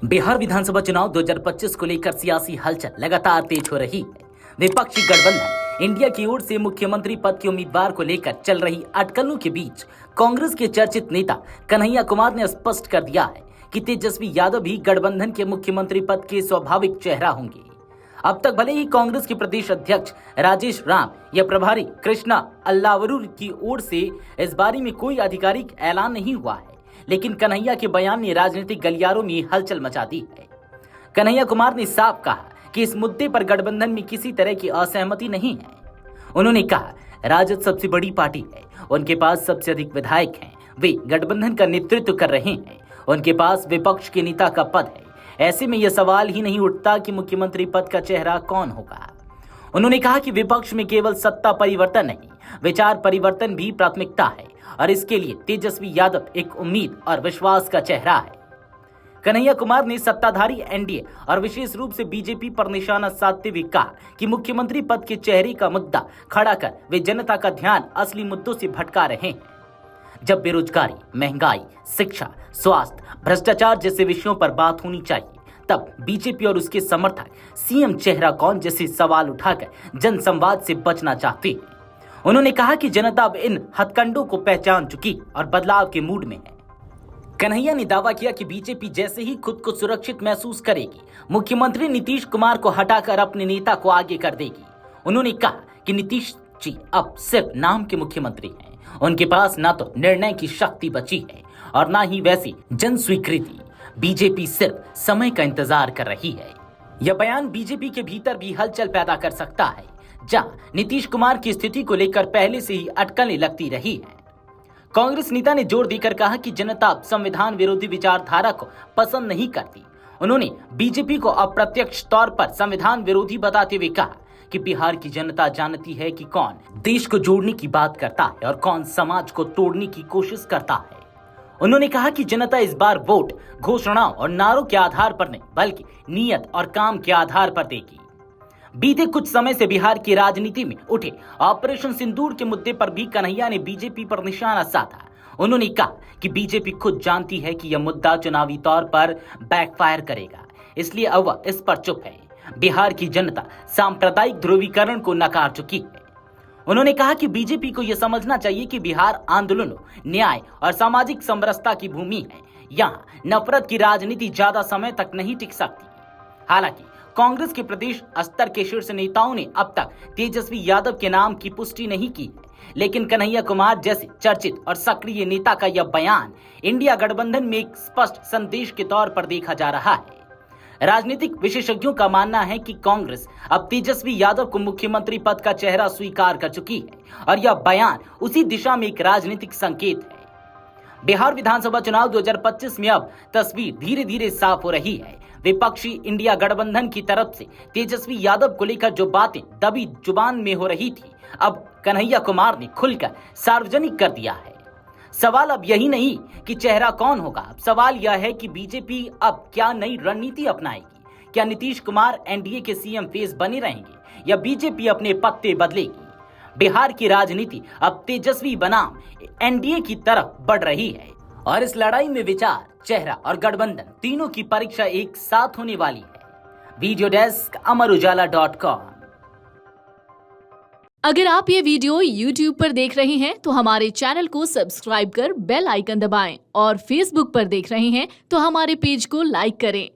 बिहार विधानसभा चुनाव 2025 को लेकर सियासी हलचल लगातार तेज हो रही है। विपक्षी गठबंधन इंडिया की ओर से मुख्यमंत्री पद के उम्मीदवार को लेकर चल रही अटकलों के बीच कांग्रेस के चर्चित नेता कन्हैया कुमार ने स्पष्ट कर दिया है कि तेजस्वी यादव ही गठबंधन के मुख्यमंत्री पद के स्वाभाविक चेहरा होंगे। अब तक भले ही कांग्रेस के प्रदेश अध्यक्ष राजेश राम या प्रभारी कृष्णा अल्लावरू की ओर से इस बारे में कोई आधिकारिक ऐलान नहीं हुआ है, लेकिन कन्हैया के बयान ने राजनीतिक गलियारों में हलचल मचा दी है। कन्हैया कुमार ने साफ कहा कि इस मुद्दे पर गठबंधन में किसी तरह की असहमति नहीं है। उन्होंने कहा, राजद सबसे बड़ी पार्टी है, उनके पास सबसे अधिक विधायक हैं, वे गठबंधन का नेतृत्व कर रहे हैं, उनके पास विपक्ष के नेता का पद है। ऐसे में यह सवाल ही नहीं उठता कि मुख्यमंत्री पद का चेहरा कौन होगा। उन्होंने कहा कि विपक्ष में केवल सत्ता परिवर्तन नहीं, विचार परिवर्तन भी प्राथमिकता है और इसके लिए तेजस्वी यादव एक उम्मीद और विश्वास का चेहरा है। कन्हैया कुमार ने सत्ताधारी एनडीए और विशेष रूप से बीजेपी पर निशाना साधते हुए कहा कि मुख्यमंत्री पद के चेहरे का मुद्दा खड़ा कर वे जनता का ध्यान असली मुद्दों से भटका रहे हैं। जब बेरोजगारी, महंगाई, शिक्षा, स्वास्थ्य, भ्रष्टाचार जैसे विषयों पर बात होनी चाहिए, तब बीजेपी और उसके समर्थक सीएम चेहरा कौन जैसे सवाल उठाकर जनसंवाद से बचना चाहते हैं। उन्होंने कहा कि जनता अब इन हथकंडों को पहचान चुकी और बदलाव के मूड में है। कन्हैया ने दावा किया कि बीजेपी जैसे ही खुद को सुरक्षित महसूस करेगी, मुख्यमंत्री नीतीश कुमार को हटाकर अपने नेता को आगे कर देगी। उन्होंने कहा कि नीतीश जी अब सिर्फ नाम के मुख्यमंत्री हैं, उनके पास ना तो निर्णय की शक्ति बची है और ना ही वैसी जन स्वीकृति। बीजेपी सिर्फ समय का इंतजार कर रही है। यह बयान बीजेपी के भीतर भी हलचल पैदा कर सकता है, जहां नीतीश कुमार की स्थिति को लेकर पहले से ही अटकलें लगती रही हैं। कांग्रेस नेता ने जोर देकर कहा कि जनता अब संविधान विरोधी विचारधारा को पसंद नहीं करती। उन्होंने बीजेपी को अप्रत्यक्ष तौर पर संविधान विरोधी बताते हुए कहा कि बिहार की जनता जानती है कि कौन देश को जोड़ने की बात करता है और कौन समाज को तोड़ने की कोशिश करता है। उन्होंने कहा कि जनता इस बार वोट घोषणाओं और नारों के आधार पर नहीं, बल्कि नीयत और काम के आधार पर देगी। बीते कुछ समय से बिहार की राजनीति में उठे ऑपरेशन सिंदूर के मुद्दे पर भी कन्हैया ने बीजेपी पर निशाना साधा। उन्होंने कहा कि बीजेपी खुद जानती है कि यह मुद्दा चुनावी तौर पर बैकफायर करेगा, इसलिए अब वह इस पर चुप है। बिहार की जनता सांप्रदायिक ध्रुवीकरण को नकार चुकी है। उन्होंने कहा कि बीजेपी को यह समझना चाहिए कि बिहार आंदोलनों, न्याय और सामाजिक समरसता की भूमि है। यहाँ नफरत की राजनीति ज्यादा समय तक नहीं टिक सकती। हालांकि कांग्रेस के प्रदेश स्तर के शीर्ष नेताओं ने अब तक तेजस्वी यादव के नाम की पुष्टि नहीं की है, लेकिन कन्हैया कुमार जैसे चर्चित और सक्रिय नेता का यह बयान इंडिया गठबंधन में एक स्पष्ट संदेश के तौर पर देखा जा रहा है। राजनीतिक विशेषज्ञों का मानना है कि कांग्रेस अब तेजस्वी यादव को मुख्यमंत्री पद का चेहरा स्वीकार कर चुकी है और यह बयान उसी दिशा में एक राजनीतिक संकेत है। बिहार विधानसभा चुनाव 2025 में अब तस्वीर धीरे धीरे साफ हो रही है। विपक्षी इंडिया गठबंधन की तरफ से तेजस्वी यादव को लेकर जो बातें दबी जुबान में हो रही थी, अब कन्हैया कुमार ने खुलकर सार्वजनिक कर दिया है। सवाल अब यही नहीं कि चेहरा कौन होगा, अब सवाल यह है कि बीजेपी अब क्या नई रणनीति अपनाएगी। क्या नीतीश कुमार एनडीए के सीएम फेस बने रहेंगे या बीजेपी अपने पत्ते बदलेगी। बिहार की राजनीति अब तेजस्वी बनाम एनडीए की तरफ बढ़ रही है और इस लड़ाई में विचार, चेहरा और गठबंधन तीनों की परीक्षा एक साथ होने वाली है। वीडियो डेस्क अमरुजाला.com। अगर आप ये वीडियो YouTube पर देख रहे हैं तो हमारे चैनल को सब्सक्राइब कर बेल आइकन दबाएं और Facebook पर देख रहे हैं तो हमारे पेज को लाइक करें।